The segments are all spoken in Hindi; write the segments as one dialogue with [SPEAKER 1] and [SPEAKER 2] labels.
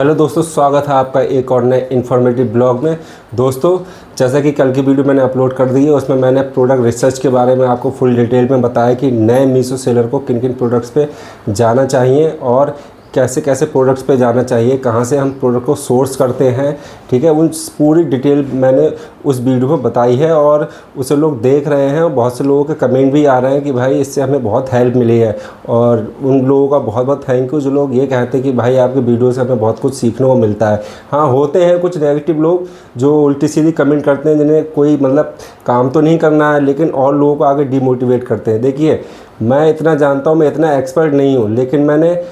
[SPEAKER 1] हेलो दोस्तों, स्वागत है आपका एक और नए इन्फॉर्मेटिव ब्लॉग में। दोस्तों, जैसा कि कल की वीडियो मैंने अपलोड कर दी है, उसमें मैंने प्रोडक्ट रिसर्च के बारे में आपको फुल डिटेल में बताया कि नए मीशो सेलर को किन किन प्रोडक्ट्स पे जाना चाहिए और कैसे कैसे प्रोडक्ट्स पे जाना चाहिए, कहाँ से हम प्रोडक्ट को सोर्स करते हैं। ठीक है, उन पूरी डिटेल मैंने उस वीडियो में बताई है और उसे लोग देख रहे हैं और बहुत से लोगों के कमेंट भी आ रहे हैं कि भाई इससे हमें बहुत हेल्प मिली है। और उन लोगों का बहुत बहुत थैंक यू जो लोग ये कहते हैं कि भाई आपकी वीडियो से हमें बहुत कुछ सीखने को मिलता है। हाँ, होते हैं कुछ नेगेटिव लोग जो उल्टी सीधी कमेंट करते हैं, जिन्हें कोई मतलब काम तो नहीं करना है लेकिन और लोगों को आगे डिमोटिवेट करते हैं। देखिए, मैं इतना जानता हूँ, मैं इतना एक्सपर्ट नहीं हूँ, लेकिन मैंने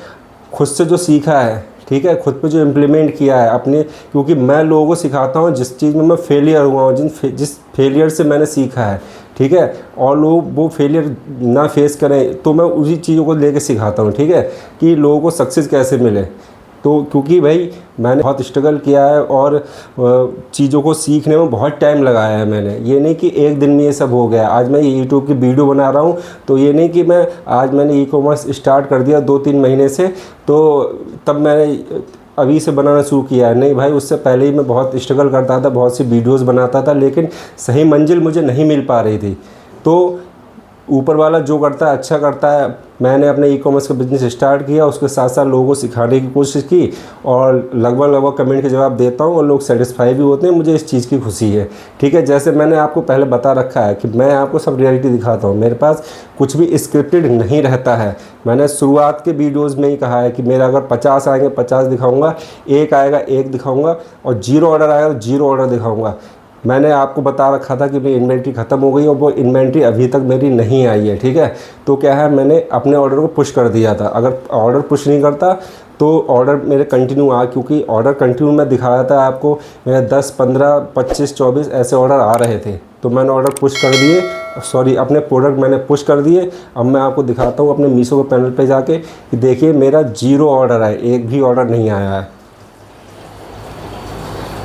[SPEAKER 1] खुद से जो सीखा है, ठीक है, खुद पे जो इम्प्लीमेंट किया है अपने, क्योंकि मैं लोगों को सिखाता हूँ जिस चीज़ में मैं फेलियर हुआ हूँ, जिस फेलियर से मैंने सीखा है, ठीक है, और लोग वो फेलियर ना फेस करें तो मैं उसी चीज़ों को लेके सिखाता हूँ। ठीक है, कि लोगों को सक्सेस कैसे मिले। तो क्योंकि भाई मैंने बहुत स्ट्रगल किया है और चीज़ों को सीखने में बहुत टाइम लगाया है मैंने। ये नहीं कि एक दिन में ये सब हो गया। आज मैं यूट्यूब की वीडियो बना रहा हूँ तो ये नहीं कि आज मैंने ई-कॉमर्स स्टार्ट कर दिया 2-3 महीने से तो तब मैंने अभी से बनाना शुरू किया है। नहीं भाई, उससे पहले ही मैं बहुत स्ट्रगल करता था, बहुत सी वीडियोज़ बनाता था, लेकिन सही मंजिल मुझे नहीं मिल पा रही थी। तो ऊपर वाला जो करता है अच्छा करता है। मैंने अपने ई-कॉमर्स का बिज़नेस स्टार्ट किया, उसके साथ साथ लोगों को सिखाने की कोशिश की और लगभग कमेंट के जवाब देता हूँ और लोग सेटिस्फाई भी होते हैं। मुझे इस चीज़ की खुशी है। ठीक है, जैसे मैंने आपको पहले बता रखा है कि मैं आपको सब रियलिटी दिखाता हूँ। मेरे पास कुछ भी स्क्रिप्टेड नहीं रहता है। मैंने शुरुआत के वीडियोज़ में ही कहा है कि मेरा अगर 50 आएंगे 50 दिखाऊँगा, 1 आएगा 1 दिखाऊँगा और 0 ऑर्डर आएगा तो 0 ऑर्डर दिखाऊँगा। मैंने आपको बता रखा था कि मेरी इन्वेंट्री ख़त्म हो गई और वो इन्वेंट्री अभी तक मेरी नहीं आई है। ठीक है, तो क्या है, मैंने अपने ऑर्डर को पुश कर दिया था। अगर ऑर्डर पुश नहीं करता तो ऑर्डर मेरे कंटिन्यू क्योंकि ऑर्डर कंटिन्यू मैं दिखा रहा था आपको, मेरे 10, 15, 25, 24 ऐसे ऑर्डर आ रहे थे। तो मैंने ऑर्डर पुश कर दिए, अपने प्रोडक्ट मैंने पुश कर दिए। अब मैं आपको दिखाता हूँ अपने मीशो के पैनल पे जाके कि देखिए मेरा 0 ऑर्डर है, एक भी ऑर्डर नहीं आया है।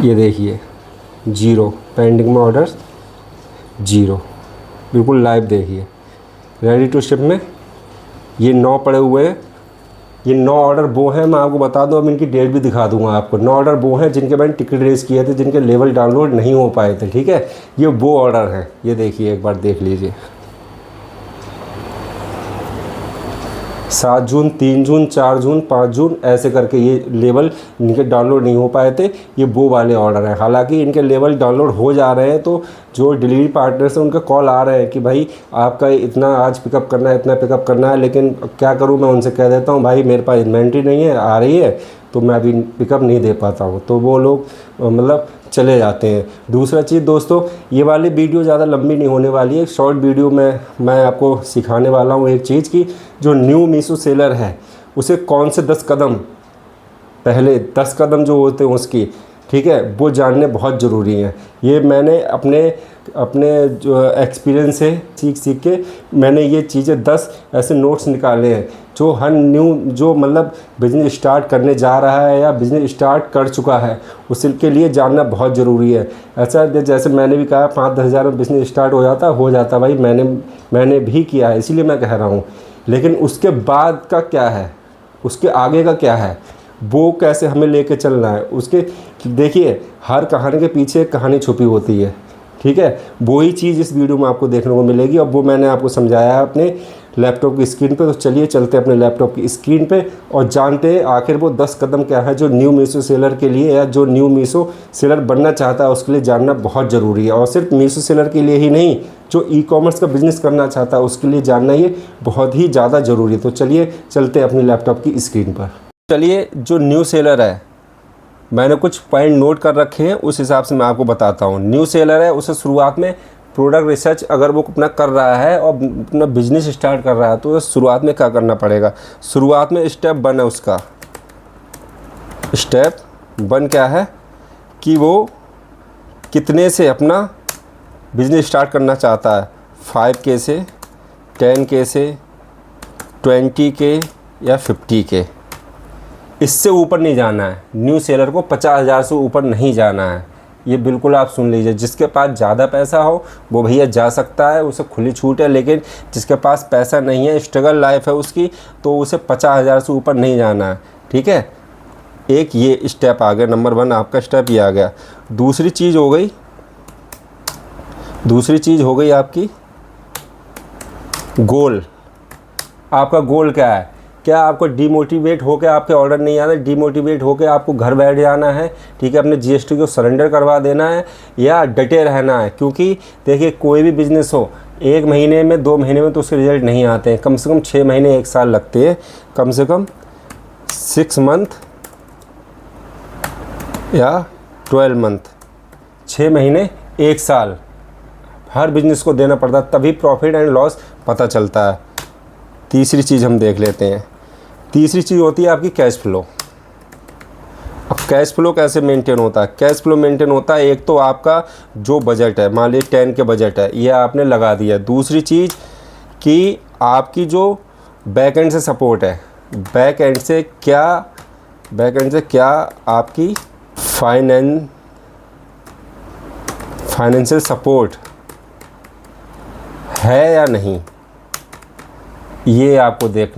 [SPEAKER 1] ये देखिए 0 पेंडिंग में ऑर्डर 0, बिल्कुल लाइव देखिए। रेडी टू शिप में ये 9 पड़े हुए हैं। ये 9 ऑर्डर वो हैं, मैं आपको बता दूं, अब इनकी डेट भी दिखा दूंगा आपको। 9 ऑर्डर वो हैं जिनके मैंने टिकट रेस किए थे, जिनके लेवल डाउनलोड नहीं हो पाए थे। ठीक है, ये वो ऑर्डर हैं। ये देखिए, एक बार देख लीजिए। 7 जून, 3 जून, 4 जून, 5 जून ऐसे करके ये लेवल इनके डाउनलोड नहीं हो पाए थे। ये वो वाले ऑर्डर हैं। हालांकि इनके लेवल डाउनलोड हो जा रहे हैं, तो जो डिलीवरी पार्टनर्स हैं उनके कॉल आ रहे हैं कि भाई आपका इतना आज पिकअप करना है, इतना पिकअप करना है। लेकिन क्या करूं, मैं उनसे कह देता हूं भाई मेरे पास इन्वेंट्री नहीं है, आ रही है तो मैं अभी पिकअप नहीं दे पाता हूं। तो वो लोग मतलब चले जाते हैं। दूसरा चीज़ दोस्तों, ये वाली वीडियो ज़्यादा लंबी नहीं होने वाली है। एक शॉर्ट वीडियो में मैं आपको सिखाने वाला हूँ एक चीज़ की, जो न्यू मीशो सेलर है उसे कौन से 10 कदम, पहले 10 कदम जो होते हैं उसकी, ठीक है, वो जानने बहुत ज़रूरी हैं। ये मैंने अपने जो एक्सपीरियंस से सीख के मैंने ये चीज़ें 10 ऐसे नोट्स निकाले हैं जो हर न्यू जो मतलब बिज़नेस स्टार्ट करने जा रहा है या बिज़नेस स्टार्ट कर चुका है उसके लिए जानना बहुत ज़रूरी है। ऐसा जैसे मैंने भी कहा 5-10 हज़ार में बिज़नेस स्टार्ट हो जाता भाई, मैंने भी किया है, इसीलिए मैं कह रहा हूँ। लेकिन उसके बाद का क्या है, उसके आगे का क्या है, वो कैसे हमें लेके चलना है, उसके देखिए हर कहानी के पीछे एक कहानी छुपी होती है। ठीक है, वही चीज़ इस वीडियो में आपको देखने को मिलेगी और वो मैंने आपको समझाया है अपने लैपटॉप की स्क्रीन पे। तो चलिए चलते हैं अपने लैपटॉप की स्क्रीन पे और जानते हैं आखिर वो 10 कदम क्या है जो न्यू मीशो सेलर के लिए या जो न्यू मीशो सेलर बनना चाहता है उसके लिए जानना बहुत ज़रूरी है। और सिर्फ मीशो सेलर के लिए ही नहीं, जो ई-कॉमर्स का बिज़नेस करना चाहता है उसके लिए जानना ये बहुत ही ज़्यादा ज़रूरी है। तो चलिए चलते हैं अपनी लैपटॉप की स्क्रीन पर। चलिए, जो न्यू सेलर है मैंने कुछ पॉइंट नोट कर रखे हैं, उस हिसाब से मैं आपको बताता हूँ। न्यू सेलर है, उसे शुरुआत में प्रोडक्ट रिसर्च अगर वो अपना कर रहा है और अपना बिजनेस स्टार्ट कर रहा है तो शुरुआत में क्या करना पड़ेगा। शुरुआत में स्टेप 1 है उसका। स्टेप 1 क्या है कि वो कितने से अपना बिजनेस स्टार्ट करना चाहता है। 5K से, 10K से, 20K या 50K, इससे ऊपर नहीं जाना है। न्यू सेलर को 50,000 से ऊपर नहीं जाना है। ये बिल्कुल आप सुन लीजिए। जिसके पास ज़्यादा पैसा हो वो भैया जा सकता है, उसे खुली छूट है। लेकिन जिसके पास पैसा नहीं है, स्ट्रगल लाइफ है उसकी, तो उसे 50,000 से ऊपर नहीं जाना है। ठीक है, एक ये स्टेप आ गया, नंबर 1 आपका स्टेप ये आ गया। दूसरी चीज़ हो गई आपकी गोल। आपका गोल क्या है? क्या आपको डीमोटिवेट होकर आपके ऑर्डर नहीं आना है, डीमोटिवेट होकर आपको घर बैठ जाना है, ठीक है, अपने जीएसटी को सरेंडर करवा देना है, या डटे रहना है? क्योंकि देखिए कोई भी बिज़नेस हो, 1 महीने में 2 महीने में तो उसके रिजल्ट नहीं आते हैं, कम से कम 6 महीने 1 साल लगते हैं, कम से कम 6 मंथ या 12 मंथ, 6 महीने 1 साल हर बिजनेस को देना पड़ता है, तभी प्रॉफिट एंड लॉस पता चलता है। तीसरी चीज़ हम देख लेते हैं। तीसरी चीज़ होती है आपकी कैश फ्लो। अब कैश फ्लो कैसे मेंटेन होता है? कैश फ्लो मेंटेन होता है, एक तो आपका जो बजट है, मान लीजिए 10 के बजट है, ये आपने लगा दिया। दूसरी चीज़ कि आपकी जो बैक एंड से सपोर्ट है, बैक एंड से क्या आपकी फाइनेंशियल सपोर्ट है या नहीं, ये आपको देख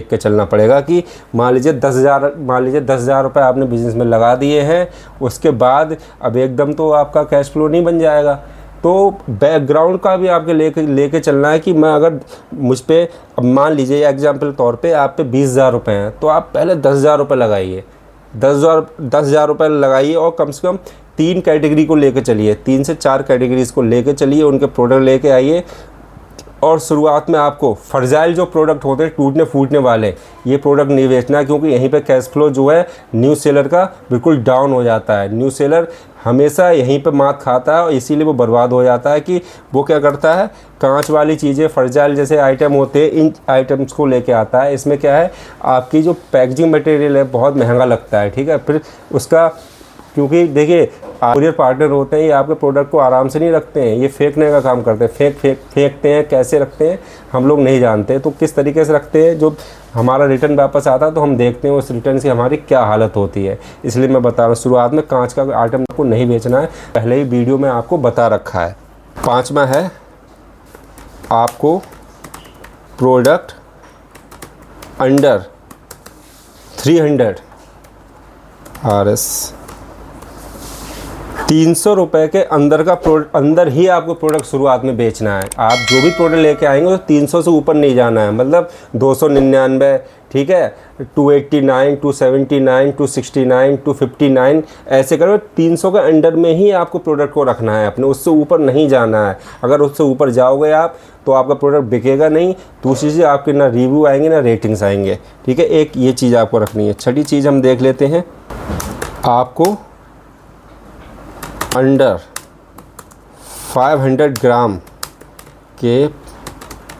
[SPEAKER 1] के चलना पड़ेगा। कि मान लीजिए 10,000 रुपये आपने बिज़नेस में लगा दिए हैं, उसके बाद अब एकदम तो आपका कैश फ्लो नहीं बन जाएगा, तो बैकग्राउंड का भी आपके लेके चलना है। कि मैं अगर मुझ पे, अब मान लीजिए एग्जाम्पल तौर पे आप पे 20,000 रुपये हैं, तो आप पहले 10,000 रुपये लगाइए, 10,000 रुपये लगाइए, और कम से कम 3 कैटेगरी को लेके चलिए, 3 से 4 कैटेगरीज़ को लेके चलिए, उनके प्रोडक्ट लेके आइए। और शुरुआत में आपको फ्रजाइल जो प्रोडक्ट होते हैं, टूटने फूटने वाले, ये प्रोडक्ट नहीं बेचना है, क्योंकि यहीं पे कैश फ्लो जो है न्यू सेलर का बिल्कुल डाउन हो जाता है। न्यू सेलर हमेशा यहीं पे मात खाता है, और इसीलिए वो बर्बाद हो जाता है। कि वो क्या करता है, कांच वाली चीज़ें, फ्रजाइल जैसे आइटम होते हैं, इन आइटम्स को लेके आता है। इसमें क्या है, आपकी जो पैकेजिंग मटेरियल है बहुत महंगा लगता है, ठीक है। फिर उसका, क्योंकि देखिए कुरियर पार्टनर होते हैं, ये आपके प्रोडक्ट को आराम से नहीं रखते हैं, ये फेंकने का काम करते हैं। फेंकते हैं, कैसे रखते हैं हम लोग नहीं जानते, तो किस तरीके से रखते हैं, जो हमारा रिटर्न वापस आता है तो हम देखते हैं उस रिटर्न से हमारी क्या हालत होती है। इसलिए मैं बता रहा हूँ, शुरुआत में कांच का आइटम को नहीं बेचना है, पहले ही वीडियो में आपको बता रखा है। 5वां है आपको प्रोडक्ट अंडर 300 RS, 300 रुपये के अंदर ही आपको प्रोडक्ट शुरुआत में बेचना है। आप जो भी प्रोडक्ट लेके आएंगे तो 300 से ऊपर नहीं जाना है, मतलब 299, ठीक है, 289, 279, 269, 259, ऐसे करो। 300 के अंडर में ही आपको प्रोडक्ट को रखना है अपने, उससे ऊपर नहीं जाना है। अगर उससे ऊपर जाओगे आप तो आपका प्रोडक्ट बिकेगा नहीं। दूसरी चीज़, आपके ना रिव्यू आएंगे ना रेटिंग्स आएंगे, ठीक है। एक ये चीज़ आपको रखनी है। छठी चीज़ हम देख लेते हैं, आपको अंडर 500 ग्राम के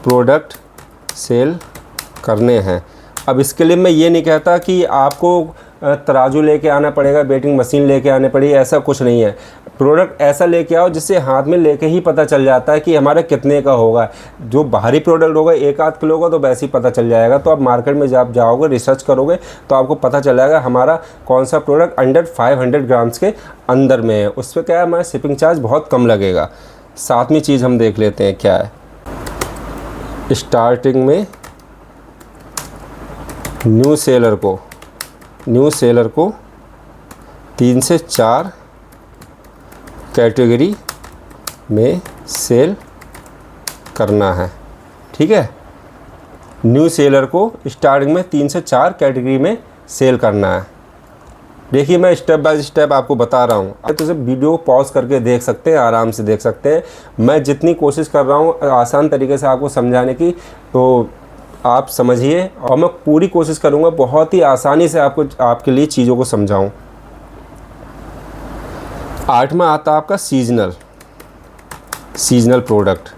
[SPEAKER 1] प्रोडक्ट सेल करने हैं। अब इसके लिए मैं ये नहीं कहता कि आपको तराजू लेके आना पड़ेगा, वेटिंग मशीन लेके आने पड़ेगी, ऐसा कुछ नहीं है। प्रोडक्ट ऐसा लेके आओ जिससे हाथ में लेके ही पता चल जाता है कि हमारे कितने का होगा। जो बाहरी प्रोडक्ट होगा 1-8 किलो का तो वैसे ही पता चल जाएगा। तो आप मार्केट में जब जाओगे, रिसर्च करोगे, तो आपको पता चल जाएगा हमारा कौन सा प्रोडक्ट अंडर 500 ग्राम्स के अंदर में है। उस पर क्या है, हमारा शिपिंग चार्ज बहुत कम लगेगा। 7वीं चीज़ हम देख लेते हैं क्या है। स्टार्टिंग में न्यू सेलर को 3 से 4 कैटेगरी में सेल करना है, ठीक है। न्यू सेलर को स्टार्टिंग में 3 से 4 कैटेगरी में सेल करना है। देखिए मैं स्टेप बाय स्टेप आपको बता रहा हूँ, आप तो सिर्फ वीडियो पॉज करके देख सकते हैं, आराम से देख सकते हैं। मैं जितनी कोशिश कर रहा हूँ आसान तरीके से आपको समझाने की, तो आप समझिए, और मैं पूरी कोशिश करूँगा बहुत ही आसानी से आपके लिए चीज़ों को समझाऊँ। 8वां आता है आपका सीजनल प्रोडक्ट।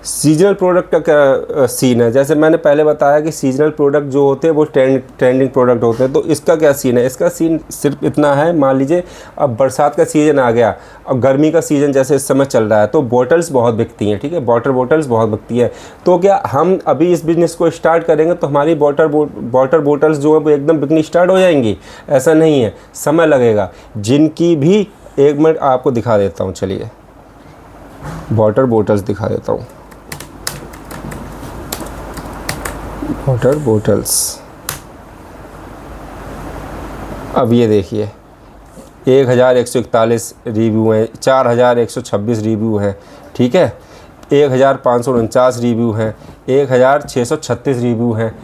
[SPEAKER 1] सीजनल प्रोडक्ट का क्या सीन है, जैसे मैंने पहले बताया कि सीजनल प्रोडक्ट जो होते हैं वो ट्रेंडिंग प्रोडक्ट होते हैं। तो इसका क्या सीन है, इसका सीन सिर्फ इतना है, मान लीजिए अब बरसात का सीज़न आ गया, अब गर्मी का सीज़न जैसे इस समय चल रहा है, तो बॉटल्स बहुत बिकती हैं, ठीक है, वाटर बॉटल्स बहुत बिकती है। तो क्या हम अभी इस बिज़नेस को स्टार्ट करेंगे तो हमारी वाटर बॉटल्स जो है वो एकदम बिकनी स्टार्ट हो जाएंगी? ऐसा नहीं है, समय लगेगा। जिनकी भी, एक मिनट आपको दिखा देता हूँ, चलिए वाटर बॉटल्स दिखा देता हूँ। वाटर बॉटल्स अब ये देखिए 1141 रिव्यू हैं, 4126 रिव्यू हैं, ठीक है, 1549 रिव्यू हैं, 1636 रिव्यू हैं।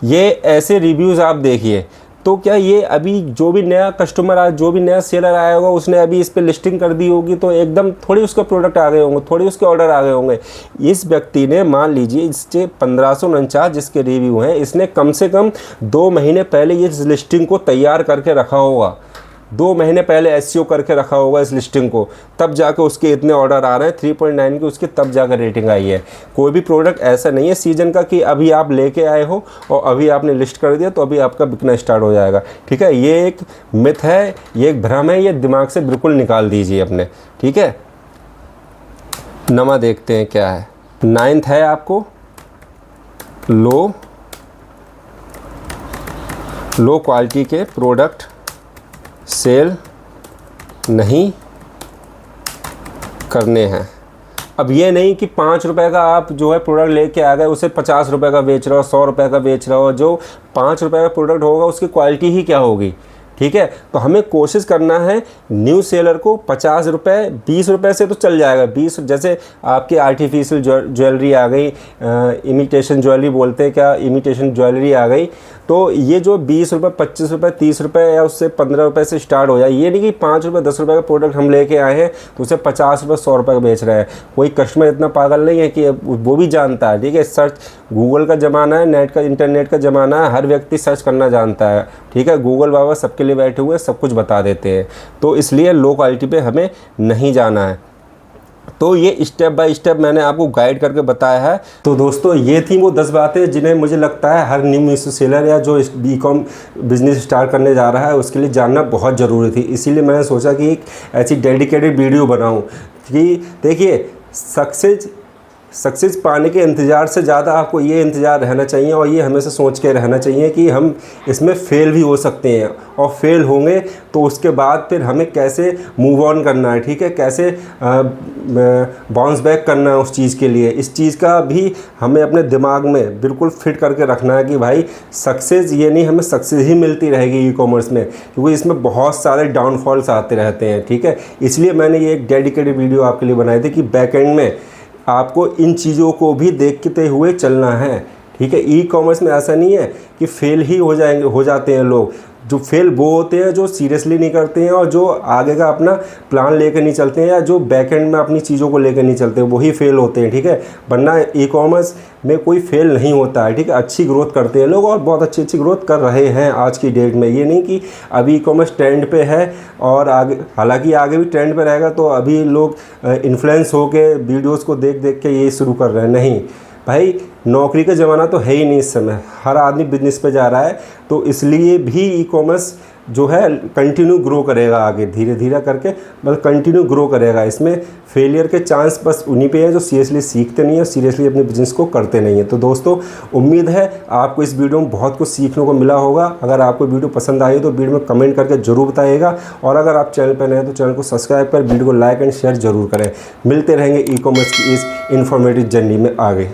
[SPEAKER 1] ये ऐसे रिव्यूज़ आप देखिए। तो क्या ये अभी जो भी नया कस्टमर आया, जो भी नया सेलर आया होगा, उसने अभी इस पे लिस्टिंग कर दी होगी तो एकदम थोड़ी उसके प्रोडक्ट आ गए होंगे, थोड़ी उसके ऑर्डर आ गए होंगे। इस व्यक्ति ने मान लीजिए इससे 1549 जिसके रिव्यू हैं, इसने कम से कम 2 महीने पहले ये लिस्टिंग को तैयार करके रखा होगा, 2 महीने पहले एसईओ करके रखा होगा इस लिस्टिंग को, तब जाके उसके इतने ऑर्डर आ रहे हैं 3.9 की, उसके तब जाकर रेटिंग आई है। कोई भी प्रोडक्ट ऐसा नहीं है सीजन का कि अभी आप लेके आए हो और अभी आपने लिस्ट कर दिया तो अभी आपका बिकना स्टार्ट हो जाएगा, ठीक है। ये एक मिथ है, ये एक भ्रम है, ये दिमाग से बिल्कुल निकाल दीजिए अपने, ठीक है। नमा देखते हैं क्या है। 9th है आपको लो क्वालिटी के प्रोडक्ट सेल नहीं करने हैं। अब ये नहीं कि 5 रुपए का आप जो है प्रोडक्ट लेके आ गए, उसे 50 रुपए का बेच रहे हो, 100 रुपए का बेच रहे हो। जो 5 रुपए का प्रोडक्ट होगा उसकी क्वालिटी ही क्या होगी, ठीक है। तो हमें कोशिश करना है न्यू सेलर को 50 रुपये 20 रुपये से तो चल जाएगा। 20 जैसे आपकी आर्टिफिशियल ज्वेलरी आ गई, इमिटेशन ज्वेलरी बोलते हैं, क्या इमिटेशन ज्वेलरी आ गई, तो ये जो 20 रुपये 25 रुपये 30 रुपये या उससे 15 रुपये से स्टार्ट हो जाए। ये नहीं कि 5 रुपये 10 रुपये का प्रोडक्ट हम लेके आए हैं तो उसे 50 रुपये 100 रुपये का बेच रहे हैं। कोई कस्टमर इतना पागल नहीं है कि वो भी जानता है, ठीक है। सर्च गूगल का ज़माना है, नेट का इंटरनेट का ज़माना है, हर व्यक्ति सर्च करना जानता है, ठीक है। गूगल बाबा सबके लिए बैठे हुए सब कुछ बता देते हैं। तो इसलिए लो क्वालिटी पे हमें नहीं जाना है। तो ये स्टेप बाय स्टेप मैंने आपको गाइड करके बताया है। तो दोस्तों ये थी वो 10 बातें जिन्हें मुझे लगता है हर न्यू मीशो सेलर या जो बी.कॉम बिजनेस स्टार्ट करने जा रहा है उसके लिए जानना बहुत ज़रूरी थी। इसीलिए मैंने सोचा कि एक ऐसी डेडिकेटेड वीडियो बनाऊं कि देखिए सक्सेस पाने के इंतज़ार से ज़्यादा आपको ये इंतज़ार रहना चाहिए और ये हमेशा सोच के रहना चाहिए कि हम इसमें फ़ेल भी हो सकते हैं, और फेल होंगे तो उसके बाद फिर हमें कैसे मूव ऑन करना है, ठीक है, कैसे बाउंस बैक करना है उस चीज़ के लिए। इस चीज़ का भी हमें अपने दिमाग में बिल्कुल फिट करके रखना है कि भाई सक्सेस ये नहीं हमें सक्सेस ही मिलती रहेगी ई कॉमर्स में, क्योंकि इसमें बहुत सारे डाउनफॉल्स आते रहते हैं, ठीक है। इसलिए मैंने ये एक डेडिकेटेड वीडियो आपके लिए बनाई थी कि बैक एंड में आपको इन चीज़ों को भी देखते हुए चलना है, ठीक है। ई कॉमर्स में ऐसा नहीं है कि फेल ही हो जाते हैं लोग। जो फेल वो होते हैं जो सीरियसली नहीं करते हैं और जो आगे का अपना प्लान लेकर नहीं चलते हैं, या जो बैक एंड में अपनी चीज़ों को लेकर नहीं चलते हैं, वही फेल होते हैं, ठीक है। वरना ई कॉमर्स में कोई फेल नहीं होता है, ठीक है। अच्छी ग्रोथ करते हैं लोग और बहुत अच्छी ग्रोथ कर रहे हैं आज की डेट में। ये नहीं कि अभी ई कॉमर्स ट्रेंड पे है और आगे, हालांकि आगे भी ट्रेंड पे रहेगा, तो अभी लोग इन्फ्लुएंस होकर वीडियोज़ को देख के ये शुरू कर रहे हैं। नहीं भाई, नौकरी का ज़माना तो है ही नहीं इस समय, हर आदमी बिजनेस पे जा रहा है। तो इसलिए भी ई कॉमर्स जो है कंटिन्यू ग्रो करेगा आगे, धीरे धीरे करके बस कंटिन्यू ग्रो करेगा। इसमें फेलियर के चांस बस उन्हीं पे है जो सीरियसली सीखते नहीं है, सीरियसली अपने बिजनेस को करते नहीं है। तो दोस्तों उम्मीद है आपको इस वीडियो में बहुत कुछ सीखने को मिला होगा। अगर आपको वीडियो पसंद आई तो वीडियो में कमेंट करके ज़रूर बताइएगा, और अगर आप चैनल पर नए हैं तो चैनल को सब्सक्राइब कर वीडियो को लाइक एंड शेयर ज़रूर करें। मिलते रहेंगे ई कॉमर्स की इस इन्फॉर्मेटिव जर्नी में आगे।